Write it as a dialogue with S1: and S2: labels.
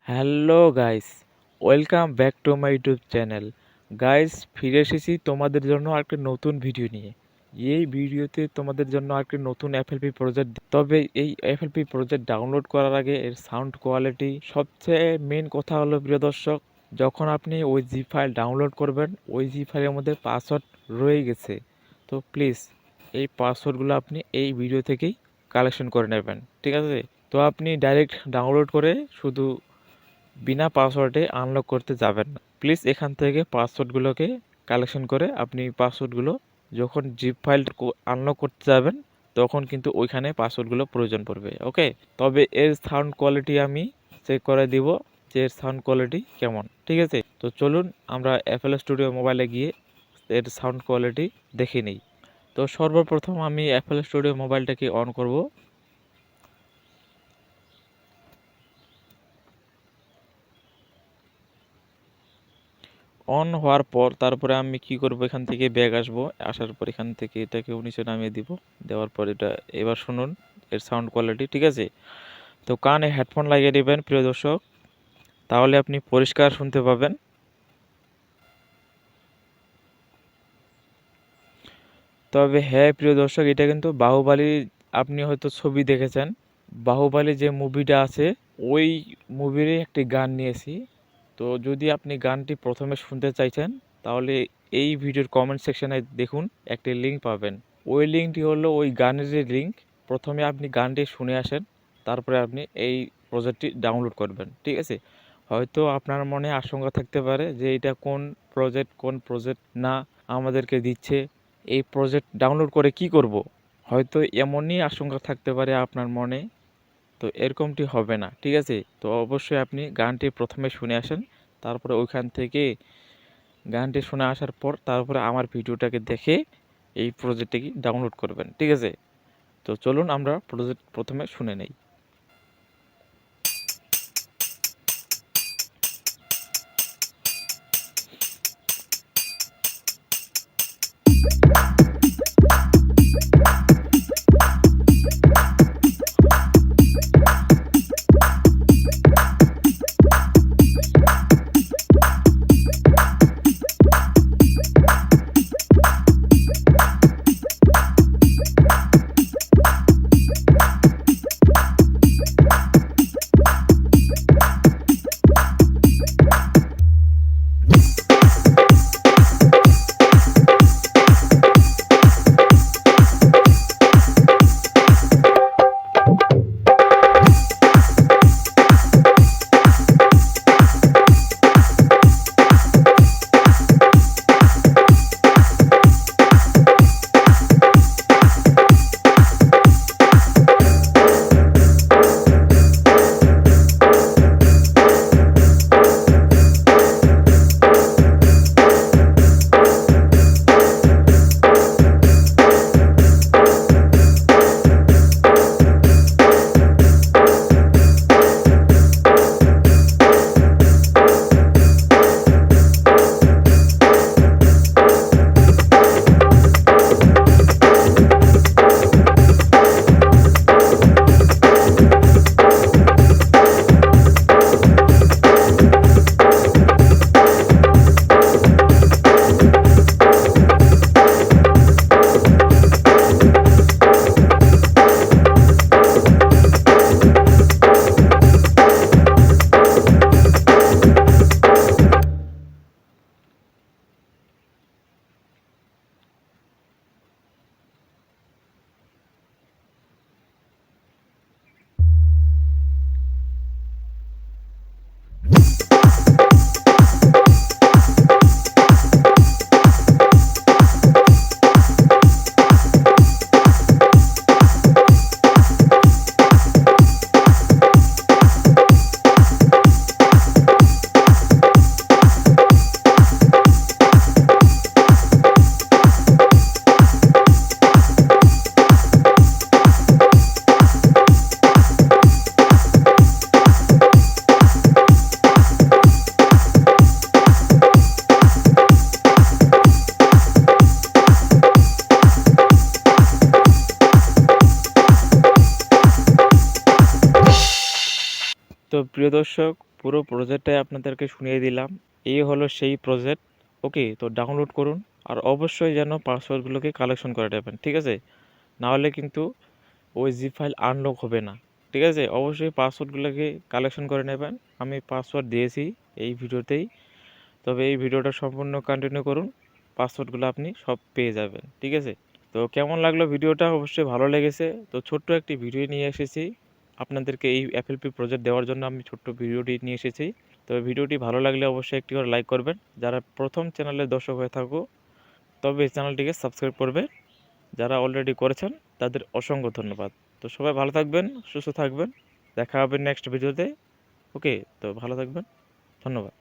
S1: Hello guys, welcome back to my YouTube channel. Guys, ফিরে এসেছি তোমাদের জন্য আরেকটি নতুন ভিডিও নিয়ে। এই ভিডিওতে তোমাদের জন্য আরেকটি নতুন এফএলপি প্রজেক্ট, তবে এই এফএলপি প্রজেক্ট ডাউনলোড করার আগে এর সাউন্ড কোয়ালিটি সবচেয়ে মেন কথা হলো প্রিয় দর্শক, যখন আপনি ওই জি ফাইল ডাউনলোড করবেন ওই জি ফাইলের মধ্যে পাসওয়ার্ড রয়ে গেছে। তো প্লিজ এই পাসওয়ার্ডগুলো আপনি এই ভিডিও থেকেই কালেকশন করে নেবেন, ঠিক আছে? তো আপনি ডাইরেক্ট ডাউনলোড করে শুধু বিনা পাসওয়ার্ডে আনলক করতে যাবেন না। প্লিজ এখান থেকে পাসওয়ার্ডগুলোকে কালেকশন করে আপনি পাসওয়ার্ডগুলো যখন জিপ ফাইল আনলক করতে যাবেন তখন কিন্তু ওইখানে পাসওয়ার্ডগুলো প্রয়োজন পড়বে। ওকে, তবে এর সাউন্ড কোয়ালিটি আমি চেক করে দিব যে এর সাউন্ড কোয়ালিটি কেমন, ঠিক আছে? তো চলুন আমরা এফএল স্টুডিও মোবাইলে গিয়ে এর সাউন্ড কোয়ালিটি দেখে নিই। তো সর্বপ্রথম আমি এফএল স্টুডিও মোবাইলটাকে অন করব। অন হওয়ার পর তারপরে আমি কি করব, এখান থেকে ব্যাগ আসবো, আসার পর এখান থেকে এটাকে নিচে নামিয়ে দিব। দেওয়ার পর এটা এবার শুনুন এর সাউন্ড কোয়ালিটি, ঠিক আছে? তো কানে হেডফোন লাগিয়ে নেবেন প্রিয় দর্শক, তাহলে আপনি পরিষ্কার শুনতে পাবেন। তবে হ্যাঁ প্রিয় দর্শক, এটা কিন্তু বাহুবলী, আপনি হয়তো ছবি দেখেছেন, বাহুবলী যে মুভিটা আছে ওই মুভিরই একটি গান নিয়েছি। তো যদি আপনি গানটি প্রথমে শুনতে চাইছেন তাহলে এই ভিডিওর কমেন্ট সেকশনে দেখুন, একটি লিঙ্ক পাবেন। ওই লিঙ্কটি হলো ওই গানের যে লিঙ্ক। প্রথমে আপনি গানটি শুনে আসেন, তারপরে আপনি এই প্রজেক্টটি ডাউনলোড করবেন, ঠিক আছে? হয়তো আপনার মনে আশঙ্কা থাকতে পারে যে এটা কোন প্রজেক্ট না আমাদেরকে দিচ্ছে, এই প্রজেক্ট ডাউনলোড করে কি করব। হয়তো এমনই আশঙ্কা থাকতে পারে আপনার মনে। তো এরকমটি হবে না, ঠিক আছে? তো অবশ্যই আপনি গানটি প্রথমে শুনে আসেন, তারপরে ওইখান থেকে গানটি শুনে আসার পর তারপরে আমার ভিডিওটাকে দেখে এই প্রজেক্টটি ডাউনলোড করবেন, ঠিক আছে? তো চলুন আমরা প্রজেক্ট প্রথমে শুনে নেই। তো প্রিয় দর্শক, পুরো প্রজেক্টটাই আপনাদেরকে শুনিয়ে দিলাম। এই হলো সেই প্রজেক্ট। ওকে, তো ডাউনলোড করুন আর অবশ্যই যেন পাসওয়ার্ডগুলোকে কালেকশন করে নেবেন, ঠিক আছে? না হলে কিন্তু ওই জিপ ফাইল আনলক হবে না, ঠিক আছে? অবশ্যই পাসওয়ার্ডগুলোকে কালেকশন করে নেবেন। আমি পাসওয়ার্ড দিয়েছি এই ভিডিওতেই, তবে এই ভিডিওটা সম্পূর্ণ কন্টিনিউ করুন, পাসওয়ার্ডগুলো আপনি সব পেয়ে যাবেন, ঠিক আছে? তো কেমন লাগলো ভিডিওটা? অবশ্যই ভালো লেগেছে। তো ছোট্ট একটি ভিডিও নিয়ে এসেছি আপনাদেরকে, এই এফএলপি প্রজেক্ট দেওয়ার জন্য আমি ছোট্ট ভিডিওটি নিয়ে এসেছি। তো ভিডিওটি ভালো লাগলে অবশ্যই একটি করে লাইক করবেন। যারা প্রথম চ্যানেলের দর্শক হয়ে থাকো তবে এই চ্যানেলটিকে সাবস্ক্রাইব করবে। যারা অলরেডি করেছেন তাদের অসংখ্য ধন্যবাদ। তো সবাই ভালো থাকবেন, সুস্থ থাকবেন। দেখা হবে নেক্সট ভিডিওতে। ওকে, তো ভালো থাকবেন। ধন্যবাদ।